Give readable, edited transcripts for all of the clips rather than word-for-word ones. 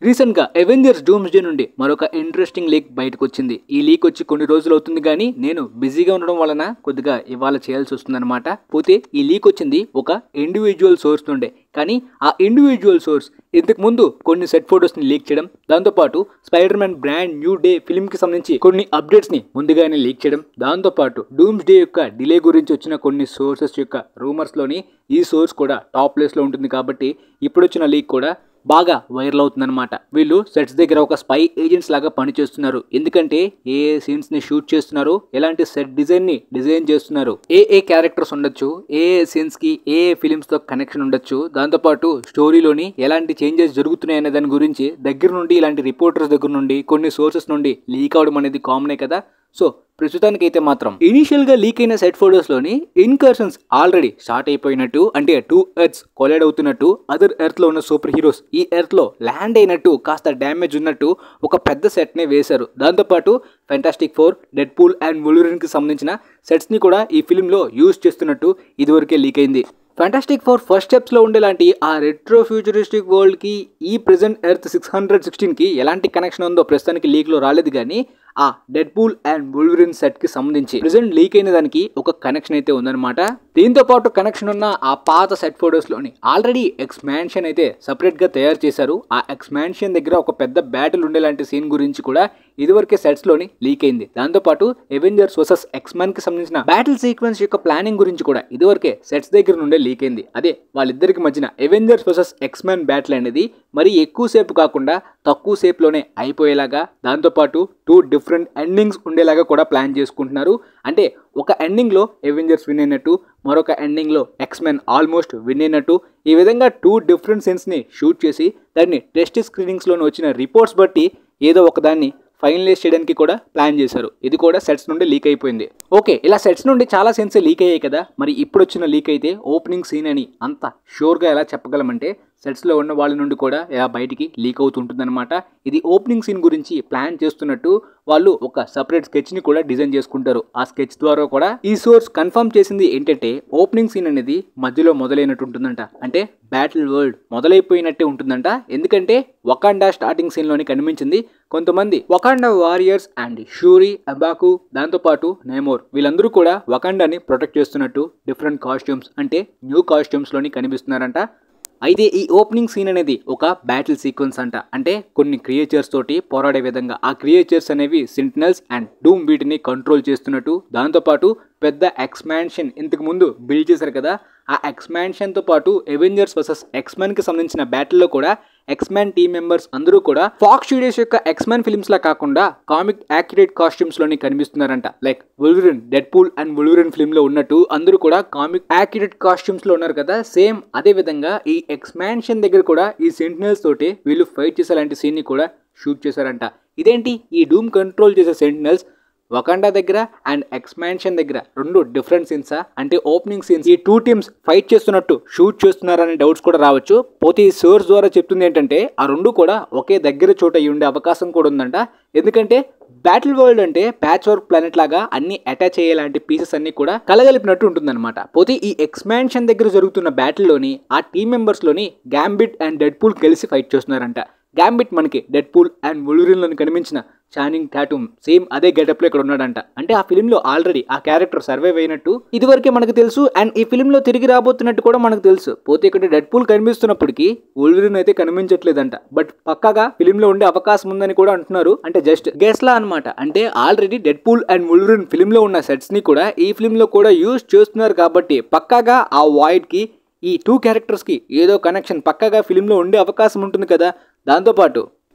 Recent గా Avengers doomsday నుండి మరొక ఇంట్రెస్టింగ్ లీక్ బయటకు వచ్చింది. ఈ లీక్ వచ్చి కొన్ని రోజులు అవుతుంది కానీ నేను బిజీగా ఉండడం వలన కొద్దిగా ఇవాళ చేయాల్సి వస్తుందన్నమాట. పోతే ఈ లీక్ వచ్చింది ఒక ఇండివిజువల్ సోర్స్ నుండే, కానీ ఆ ఇండివిజువల్ సోర్స్ ఇంతకు ముందు కొన్ని సెట్ ఫోటోస్ ని లీక్ చేయడం, దాంతోపాటు spider man brand new day film కి సంబంధించి కొన్ని అప్డేట్స్ ని ముందుగానే లీక్ చేయడం, దాంతోపాటు డూమ్స్డే యొక్క డిలే గురించి వచ్చిన కొన్ని సోర్సెస్ యొక్క రూమర్స్ లోని ఈ సోర్స్ కూడా టాప్ ప్లేస్ లో ఉంటుంది. కాబట్టి ఇప్పుడు వచ్చిన లీక్ కూడా బాగా వైరల్ అవుతుందన్నమాట. వీళ్ళు సెట్స్ దగ్గర ఒక స్పై ఏజెంట్స్ లాగా పనిచేస్తున్నారు. ఎందుకంటే ఏ సీన్స్ ని షూట్ చేస్తున్నారు, ఎలాంటి సెట్ డిజైన్ ని డిజైన్ చేస్తున్నారు, ఏ క్యారెక్టర్స్ ఉండొచ్చు, ఏ సీన్స్ కి ఏ ఫిలిమ్స్ తో కనెక్షన్ ఉండొచ్చు, దాంతోపాటు స్టోరీలోని ఎలాంటి చేంజెస్ జరుగుతున్నాయి అనే దాని గురించి దగ్గర నుండి ఇలాంటి రిపోర్టర్స్ దగ్గర నుండి కొన్ని సోర్సెస్ నుండి లీక్ అవడం అనేది కామనే కదా. సో ప్రస్తుతానికైతే మాత్రం ఇనిషియల్ గా లీక్ అయిన సెట్ ఫోటోస్ లోని ఇన్కర్షన్స్ ఆల్రెడీ స్టార్ట్ అయిపోయినట్టు, అంటే 2 ఎర్త్స్ కొలైడ్ అవుతున్నట్టు, అదర్ ఎర్త్ లో ఉన్న సూపర్ హీరోస్ ఈ ఎర్త్ లో ల్యాండ్ అయినట్టు, కాస్త డ్యామేజ్ ఉన్నట్టు ఒక పెద్ద సెట్ నే వేశారు. దాంతోపాటు Fantastic Four, Deadpool and Wolverine కి సంబంధించిన సెట్స్ ని కూడా ఈ ఫిల్మ్ లో యూజ్ చేస్తున్నట్టు ఇదివరకే లీక్ అయింది. ఫెంటాస్టిక్ ఫోర్ ఫస్ట్ స్టెప్స్ లో ఉండేలాంటి ఆ రెట్రో ఫ్యూచరిస్టిక్ వరల్డ్ కి ఈ ప్రెజెంట్ ఎర్త్ 616 కి ఎలాంటి కనెక్షన్ ఉందో ప్రస్తుతానికి లీక్ లో రాలేదు. కానీ ఆ dead pool and Wolverine set కి సంబంధించి ప్రెజెంట్ లీక్ అయిన దానికి ఒక కనెక్షన్ అయితే ఉందన్నమాట. దీంతో పాటు కనెక్షన్ ఉన్న ఆ పాత సెట్ ఫోటోస్ లోని ఆల్రెడీ ఎక్స్మాన్షన్ అయితే సపరేట్ గా తయారు చేశారు. ఆ ఎక్స్మాన్షన్ దగ్గర ఒక పెద్ద బ్యాటిల్ ఉండేలాంటి సీన్ గురించి కూడా ఇదివరకే సెట్స్ లోని లీక్ అయింది. దాంతోపాటు అవెంజర్స్ వర్సెస్ ఎక్స్మెన్ కి సంబంధించిన బ్యాటిల్ సీక్వెన్స్ యొక్క ప్లానింగ్ గురించి కూడా ఇదివరకే సెట్స్ దగ్గర నుండే లీక్ అయింది. అదే వాళ్ళిద్దరికి మధ్యన అవెంజర్స్ వర్సెస్ ఎక్స్మెన్ బ్యాటిల్ అనేది మరి ఎక్కువ సేపు కాకుండా తక్కువ సేపు లోనే అయిపోయేలాగా, దాంతోపాటు 2 డిఫరెంట్ ఎండింగ్స్ ఉండేలాగా కూడా ప్లాన్ చేసుకుంటున్నారు. అంటే ఒక ఎండింగ్ లో అవెంజర్స్ విన్ అయినట్టు, మరొక ఎండింగ్ లో ఎక్స్మెన్ ఆల్మోస్ట్ విన్ అయినట్టు, ఈ విధంగా 2 డిఫరెంట్ సీన్స్ ని షూట్ చేసి దాన్ని టెస్ట్ స్క్రీనింగ్స్ లోని వచ్చిన రిపోర్ట్స్ బట్టి ఏదో ఒకదాన్ని ఫైనలైజ్ చేయడానికి కూడా ప్లాన్ చేశారు. ఇది కూడా సెట్స్ నుండి లీక్ అయిపోయింది. ఓకే, ఇలా సెట్స్ నుండి చాలా సీన్స్ లీక్ అయ్యాయి కదా, మరి ఇప్పుడు వచ్చిన లీక్ అయితే ఓపెనింగ్ సీన్ అని అంత షూర్గా ఎలా చెప్పగలమంటే సెట్స్లో ఉన్న వాళ్ళ నుండి కూడా ఇలా బయటికి లీక్ అవుతుంటుందన్నమాట. ఇది ఓపెనింగ్ సీన్ గురించి ప్లాన్ చేస్తున్నట్టు వాళ్ళు ఒక సపరేట్ స్కెచ్ని కూడా డిజైన్ చేసుకుంటారు. ఆ స్కెచ్ ద్వారా కూడా ఈ సోర్స్ కన్ఫర్మ్ చేసింది ఏంటంటే ఓపెనింగ్ సీన్ అనేది మధ్యలో మొదలైనట్టు ఉంటుందంట. అంటే బ్యాటిల్ వరల్డ్ మొదలైపోయినట్టే ఉంటుందంట. ఎందుకంటే వకాండా స్టార్టింగ్ సీన్లోని కనిపించింది కొంతమంది వకాండా వారియర్స్ అండ్ షూరీ, అబాకు, దాంతోపాటు నేమోర్ వీళ్ళందరూ కూడా వకాండాని ప్రొటెక్ట్ చేస్తున్నట్టు డిఫరెంట్ కాస్ట్యూమ్స్, అంటే న్యూ కాస్ట్యూమ్స్లోని కనిపిస్తున్నారంట. అయితే ఈ ఓపెనింగ్ సీన్ అనేది ఒక బ్యాటిల్ సీక్వెన్స్ అంట. అంటే కొన్ని క్రియేచర్స్ తోటి పోరాడే విధంగా, ఆ క్రియేచర్స్ అనేవి సెంటినల్స్ అండ్ డూమ్ వీటిని కంట్రోల్ చేస్తున్నట్టు, దాంతోపాటు పెద్ద ఎక్స్మాన్షన్ ఇంతకు ముందు బిల్డ్ చేశారు కదా, ఆ ఎక్స్మాన్షన్తో పాటు అవెంజర్స్ వర్సెస్ ఎక్స్మెన్ కి సంబంధించిన బ్యాటిల్లో కూడా ఎక్స్మెన్ టీమ్ మెంబర్స్ అందరూ కూడా ఫాక్స్ స్టూడియోస్ యొక్క ఎక్స్మెన్ ఫిల్మ్స్ లా కాకుండా కామిక్ యాక్యురేట్ కాస్ట్యూమ్స్ లోని కనిపిస్తున్నారంట. Like Wolverine, Deadpool and Wolverine film లో ఉన్నట్టు అందరూ కూడా కామిక్ యాక్యురేట్ కాస్ట్యూమ్స్ లో ఉన్నారు కదా. సేమ్ అదే విధంగా ఈ ఎక్స్మాన్షన్ దగ్గర కూడా ఈ సెంటినల్స్ తోటి వీళ్ళు ఫైట్ చేసే లాంటి సీన్ ని కూడా షూట్ చేశారంట. ఇదేంటి, ఈ డూమ్ కంట్రోల్ చేసే సెంటినల్స్ వకాండా దగ్గర అండ్ ఎక్స్మాన్షన్ దగ్గర 2 డిఫరెంట్ సీన్సా? అంటే ఓపెనింగ్ సీన్స్ ఈ 2 టీమ్స్ ఫైట్ చేస్తున్నట్టు షూట్ చేస్తున్నారనే డౌట్స్ కూడా రావచ్చు. పోతే ఈ సోర్స్ ద్వారా చెప్తుంది ఏంటంటే ఆ 2 కూడా ఒకే దగ్గర చోట అయ్యి ఉండే అవకాశం కూడా ఉందంట. ఎందుకంటే బ్యాటిల్ వరల్డ్ అంటే ప్యాచ్ వర్క్ ప్లానెట్ లాగా అన్ని అటాచ్ అయ్యేలాంటి పీసెస్ అన్ని కూడా కలగలిపినట్టు ఉంటుందన్నమాట. పోతే ఈ ఎక్స్మాన్షన్ దగ్గర జరుగుతున్న బ్యాటిల్లోని ఆ టీమ్ మెంబర్స్ లోని గ్యాంబిట్ అండ్ డెడ్ పూల్ కలిసి ఫైట్ చేస్తున్నారంట. గ్యాంబిట్ మనకి డెడ్ పూల్ అండ్ వొల్వరిన్ లోని కనిపించిన చానింగ్ టాటూమ్ సేమ్ అదే గెటప్ లో ఇక్కడ ఉన్నాడంట. అంటే ఆ ఫిల్మ్ లో ఆల్రెడీ ఆ క్యారెక్టర్ సర్వైవ్ అయినట్టు ఇదివరకే మనకు తెలుసు, అండ్ ఈ ఫిల్మ్ లో తిరిగి రాబోతున్నట్టు కూడా మనకు తెలుసు. పోతే ఇక్కడ డెడ్ పూల్ కనిపిస్తున్నప్పటికీ వొల్వరిన్ అయితే కనిపించట్లేదంట. బట్ పక్కాగా ఫిల్మ్ లో ఉండే అవకాశం ఉందని కూడా అంటున్నారు. అంటే జస్ట్ గెస్ లా అనమాట. అంటే already Deadpool and Wolverine film లో ఉన్న సెట్స్ ని కూడా ఈ ఫిల్మ్ లో కూడా యూజ్ చేస్తున్నారు. కాబట్టి పక్కాగా ఆ వాయిడ్ కి ఈ 2 క్యారెక్టర్స్ కి ఏదో కనెక్షన్ పక్కాగా ఫిల్మ్ లో ఉండే అవకాశం ఉంటుంది కదా. దాంతోపాటు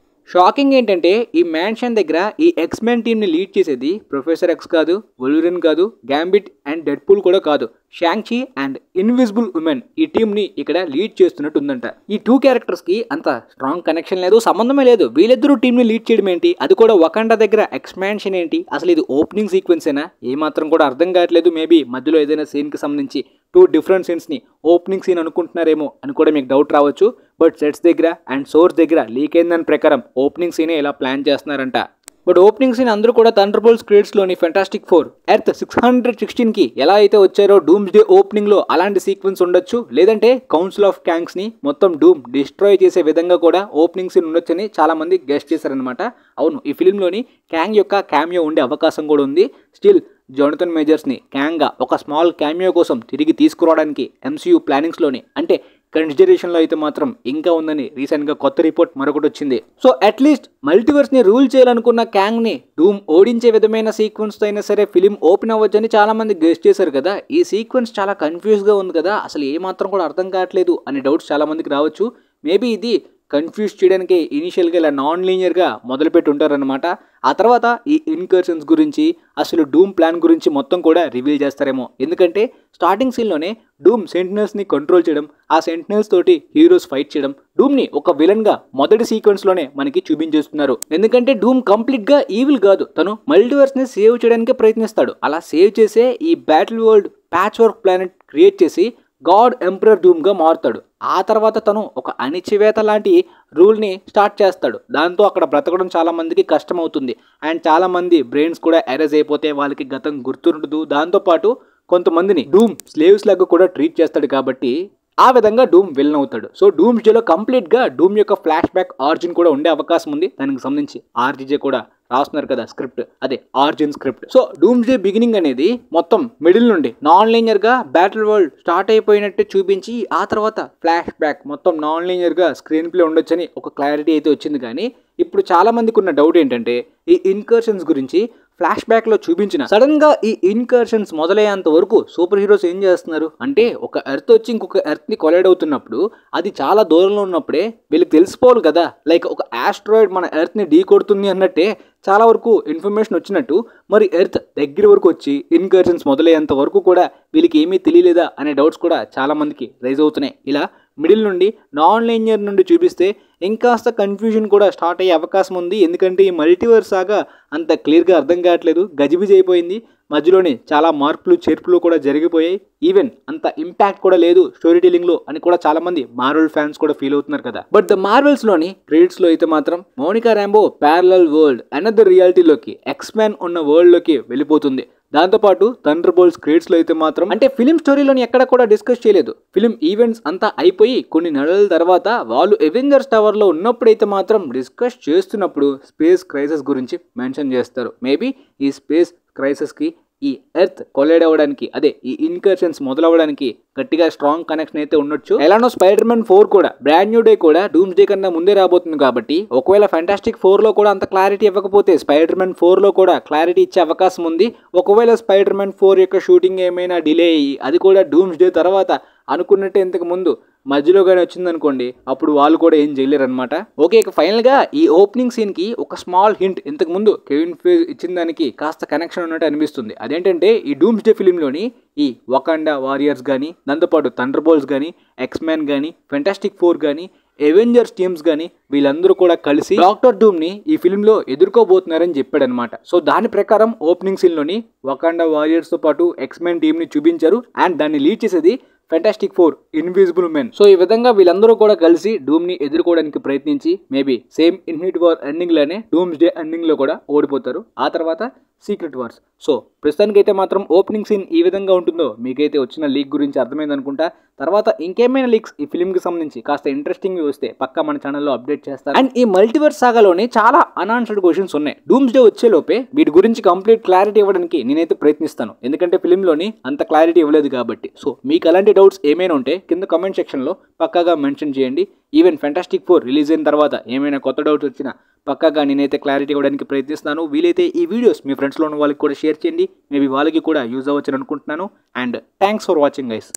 షాకింగ్ ఏంటంటే ఈ మ్యాన్షన్ దగ్గర ఈ ఎక్స్మెన్ టీమ్ ని లీడ్ చేసేది ప్రొఫెసర్ ఎక్స్ కాదు, వొల్వరిన్ కాదు, గ్యాంబిట్ అండ్ డెడ్ పూల్ కూడా కాదు, షాంగ్-చి అండ్ ఇన్విజిబుల్ ఉమెన్ ఈ టీమ్ ని ఇక్కడ లీడ్ చేస్తున్నట్టు ఉందంట. ఈ 2 క్యారెక్టర్స్ కి అంత స్ట్రాంగ్ కనెక్షన్ లేదు, సంబంధమే లేదు. వీళ్ళిద్దరూ టీమ్ ని లీడ్ చేయడం ఏంటి, అది కూడా వకాండా దగ్గర ఎక్స్మాన్షన్ ఏంటి, అసలు ఇది ఓపెనింగ్ సీక్వెన్స్ ఏనా, ఏమాత్రం కూడా అర్థం కావట్లేదు. మేబీ మధ్యలో ఏదైనా సీన్ కి సంబంధించి 2 డిఫరెంట్ సీన్స్ ని ఓపెనింగ్ సీన్ అనుకుంటున్నారేమో అని కూడా మీకు డౌట్ రావచ్చు. బట్ సెట్స్ దగ్గర అండ్ సోర్స్ దగ్గర లీక్ అయిందని ప్రకారం ఓపెనింగ్ సీనే ఇలా ప్లాన్ చేస్తున్నారంట. బట్ ఓపెనింగ్ సీన్ అందరూ కూడా థండర్బోల్ట్స్ క్రియేట్స్ లోని ఫెంటాస్టిక్ ఫోర్ ఎర్త్ 616 కి ఎలా అయితే వచ్చారో డూమ్స్డే ఓపెనింగ్ లో అలాంటి సీక్వెన్స్ ఉండొచ్చు, లేదంటే కౌన్సిల్ ఆఫ్ క్యాంగ్స్ ని మొత్తం డూమ్ డిస్ట్రాయ్ చేసే విధంగా కూడా ఓపెనింగ్ సీన్ ఉండొచ్చని చాలా మంది గెస్ట్ చేశారనమాట. అవును, ఈ ఫిలింలోని క్యాంగ్ యొక్క క్యామియో ఉండే అవకాశం కూడా ఉంది. స్టిల్ జోనథన్ మేజర్స్ ని క్యాంగ్ గా ఒక స్మాల్ క్యామియో కోసం తిరిగి తీసుకురావడానికి MCU ప్లానింగ్స్ లోని అంటే కన్సిడరేషన్లో అయితే మాత్రం ఇంకా ఉందని రీసెంట్గా కొత్త రిపోర్ట్ మరొకటి వచ్చింది. సో అట్లీస్ట్ మల్టీవర్స్ని రూల్ చేయాలనుకున్న క్యాంగ్ని డూమ్ ఓడించే విధమైన సీక్వెన్స్తో అయినా సరే ఫిలిం ఓపెన్ అవ్వచ్చని చాలా మంది గెస్ట్ చేశారు కదా. ఈ సీక్వెన్స్ చాలా కన్ఫ్యూజ్గా ఉంది కదా, అసలు ఏమాత్రం కూడా అర్థం కావట్లేదు అనే డౌట్స్ చాలా మందికి రావచ్చు. మేబీ ఇది కన్ఫ్యూజ్ చేయడానికి ఇనిషియల్గా ఇలా నాన్ లీనియర్గా మొదలుపెట్టి ఉంటారనమాట. ఆ తర్వాత ఈ ఇన్కర్షన్స్ గురించి అసలు డూమ్ ప్లాన్ గురించి మొత్తం కూడా రివీల్ చేస్తారేమో. ఎందుకంటే స్టార్టింగ్ సీన్లోనే డూమ్ సెంటినల్స్ని కంట్రోల్ చేయడం, ఆ సెంటినల్స్ తోటి హీరోస్ ఫైట్ చేయడం, డూమ్ని ఒక విలన్గా మొదటి సీక్వెన్స్లోనే మనకి చూపించేస్తున్నారు. ఎందుకంటే డూమ్ కంప్లీట్గా ఈవిల్ కాదు, తను మల్టీవర్స్ని సేవ్ చేయడానికి ప్రయత్నిస్తాడు. అలా సేవ్ చేసే ఈ battle world patch work planet create చేసి గాడ్ ఎంపరర్ డూమ్గా మారుతాడు. ఆ తర్వాత తను ఒక అణిచివేత లాంటి రూల్ని స్టార్ట్ చేస్తాడు. దాంతో అక్కడ బ్రతకడం చాలా మందికి కష్టం అవుతుంది. అండ్ చాలా మంది బ్రెయిన్స్ కూడా ఎరేజ్ అయిపోతే వాళ్ళకి గతం గుర్తుండదు. దాంతోపాటు కొంతమందిని డూమ్ స్లేవ్స్ లాగా కూడా ట్రీట్ చేస్తాడు. కాబట్టి ఆ విధంగా డూమ్ విలన్ అవుతాడు. సో డూమ్స్డేలో కంప్లీట్గా డూమ్ యొక్క ఫ్లాష్ బ్యాక్ ఆరిజిన్ కూడా ఉండే అవకాశం ఉంది. దానికి సంబంధించి RGJ కూడా రాస్తున్నారు కదా స్క్రిప్ట్, అదే origin script. So doomsday beginning అనేది మొత్తం మిడిల్ నుండి నాన్ లీనియర్గా బ్యాటిల్ వరల్డ్ స్టార్ట్ అయిపోయినట్టు చూపించి ఆ తర్వాత ఫ్లాష్ బ్యాక్ మొత్తం నాన్ లీనియర్గా స్క్రీన్ ప్లే ఉండొచ్చని ఒక క్లారిటీ అయితే వచ్చింది. కానీ ఇప్పుడు చాలా మందికి ఉన్న డౌట్ ఏంటంటే ఈ ఇన్కర్షన్స్ గురించి ఫ్లాష్ బ్యాక్లో చూపించిన సడన్గా ఈ ఇన్కర్షన్స్ మొదలయ్యేంత వరకు సూపర్ హీరోస్ ఏం చేస్తున్నారు అంటే ఒక ఎర్త్ వచ్చి ఇంకొక ఎర్త్ని కొలైడ్ అవుతున్నప్పుడు అది చాలా దూరంలో ఉన్నప్పుడే వీళ్ళకి తెలిసిపోవాలి కదా. లైక్ ఒక ఆస్ట్రాయిడ్ మన ఎర్త్ని ఢీ కొడుతుంది అన్నట్టే చాలా వరకు ఇన్ఫర్మేషన్ వచ్చినట్టు మరి ఎర్త్ దగ్గర వరకు వచ్చి ఇన్కర్షన్స్ మొదలయ్యేంత వరకు కూడా వీళ్ళకి ఏమీ తెలియలేదా అనే డౌట్స్ కూడా చాలా మందికి రైజ్ అవుతున్నాయి. ఇలా మిడిల్ నుండి నాన్ లీనియర్ నుండి చూపిస్తే ఇంకాస్త కన్ఫ్యూజన్ కూడా స్టార్ట్ అయ్యే అవకాశం ఉంది. ఎందుకంటే ఈ మల్టీవర్స్ సాగా అంత క్లియర్గా అర్థం కావట్లేదు, గజిబిజి అయిపోయింది. మధ్యలోనే చాలా మార్పులు చేర్పులు కూడా జరిగిపోయాయి. ఈవెన్ అంత ఇంపాక్ట్ కూడా లేదు స్టోరీ టెల్లింగ్ లో అని కూడా చాలా మంది మార్వెల్ ఫ్యాన్స్ కూడా ఫీల్ అవుతున్నారు కదా. బట్ ద మార్వెల్స్ లోని క్రెడిట్స్ లో అయితే మాత్రం Monica Rambeau parallel world another రియాలిటీలోకి ఎక్స్‌మ్యాన్ ఉన్న వరల్డ్ లోకి వెళ్ళిపోతుంది. దాంతోపాటు థండర్బోల్ట్స్ క్రియేట్స్ లో అయితే మాత్రం అంటే ఫిలిం స్టోరీలోని ఎక్కడ కూడా డిస్కస్ చేయలేదు. ఫిలిం ఈవెంట్స్ అంతా అయిపోయి కొన్ని నెలల తర్వాత వాళ్ళు అవెంజర్స్ టవర్ లో ఉన్నప్పుడైతే మాత్రం డిస్కస్ చేస్తున్నప్పుడు స్పేస్ క్రైసిస్ గురించి మెన్షన్ చేస్తారు. మేబీ ఈ స్పేస్ క్రైసిస్ కి ఈ ఎర్త్ కొలైడ్ అవ్వడానికి అదే ఈ ఇన్కర్షన్స్ మొదలవ్వడానికి గట్టిగా స్ట్రాంగ్ కనెక్షన్ అయితే ఉండొచ్చు. ఎలానో స్పైడర్-మ్యాన్ 4 కూడా బ్రాండ్ న్యూ డే కూడా డూమ్స్డే కన్నా ముందే రాబోతుంది. కాబట్టి ఒకవేళ ఫెంటాస్టిక్ 4 లో కూడా అంత క్లారిటీ ఇవ్వకపోతే స్పైడర్-మ్యాన్ 4 లో కూడా క్లారిటీ ఇచ్చే అవకాశం ఉంది. ఒకవేళ స్పైడర్-మ్యాన్ 4 యొక్క షూటింగ్ ఏమైనా డిలే అయ్యి అది కూడా డూమ్స్డే తర్వాత అనుకున్నట్టే ఇంతకు ముందు మధ్యలోగానే వచ్చిందనుకోండి, అప్పుడు వాళ్ళు కూడా ఏం చేయలేరు అనమాట. ఓకే, ఇక ఫైనల్గా ఈ ఓపెనింగ్ సీన్కి ఒక స్మాల్ హింట్ ఇంతకు ముందు కెవిన్ ఫీజ్ ఇచ్చిన దానికి కాస్త కనెక్షన్ ఉన్నట్టు అనిపిస్తుంది. అదేంటంటే ఈ డూమ్స్డే ఫిలింలోని ఈ వకాండా వారియర్స్ కానీ, దాంతోపాటు థండర్బోల్ట్స్ కానీ, ఎక్స్‌మ్యాన్ కానీ, ఫెంటాస్టిక్ 4 కానీ, అవెంజర్స్ టీమ్స్ కానీ వీళ్ళందరూ కూడా కలిసి డాక్టర్ డూమ్ని ఈ ఫిలింలో ఎదుర్కోబోతున్నారని చెప్పాడనమాట. సో దాని ప్రకారం ఓపెనింగ్ సీన్లోని వకాండా వారియర్స్తో పాటు ఎక్స్‌మ్యాన్ టీమ్ని చూపించారు. అండ్ దాన్ని లీడ్ చేసేది ఫెంటాస్టిక్ 4 ఇన్విజిబుల్ మెన్. సో ఈ విధంగా వీళ్ళందరూ కూడా కలిసి డూమ్ని ఎదుర్కోవడానికి ప్రయత్నించి maybe same infinity war ending లోనే డూమ్స్డే ఎండింగ్ లో కూడా ఓడిపోతారు. ఆ తర్వాత సీక్రెట్ వార్స్. సో ప్రస్తుతానికైతే మాత్రం ఓపెనింగ్ సీన్ ఈ విధంగా ఉంటుందో మీకైతే వచ్చిన లీక్ గురించి అర్థమైంది అనుకుంటా. తర్వాత ఇంకేమైనా లీక్స్ ఈ ఫిల్మ్కి సంబంధించి కాస్త ఇంట్రెస్టింగ్ వస్తే పక్కా మన ఛానల్లో అప్డేట్ చేస్తాను. అండ్ ఈ మల్టీవర్స్ సాగాలోనే చాలా అన్ఆన్సర్డ్ క్వశ్చన్స్ ఉన్నాయి. డూమ్స్డే వచ్చేలోపే వీటి గురించి కంప్లీట్ క్లారిటీ ఇవ్వడానికి నేనైతే ప్రయత్నిస్తాను. ఎందుకంటే ఫిల్మ్లోని అంత క్లారిటీ ఇవ్వలేదు కాబట్టి. సో మీకు అలాంటి డౌట్స్ ఏమైనా ఉంటే కింద కామెంట్ సెక్షన్లో పక్కాగా మెన్షన్ చేయండి. ఈవెన్ ఫెంటాస్టిక్ 4 రిలీజ్ అయిన తర్వాత ఏమైనా కొత్త డౌట్స్ వచ్చినా పక్కాగా నేనైతే క్లారిటీ ఇవ్వడానికి ప్రయత్నిస్తాను. వీలైతే ఈ వీడియోస్ మీ ఫ్రెండ్స్లో ఉన్న వాళ్ళకి కూడా షేర్ చేయండి. మేబీ వాళ్ళకి కూడా యూజ్ అవ్వచ్చని అనుకుంటున్నాను. And thanks for watching guys.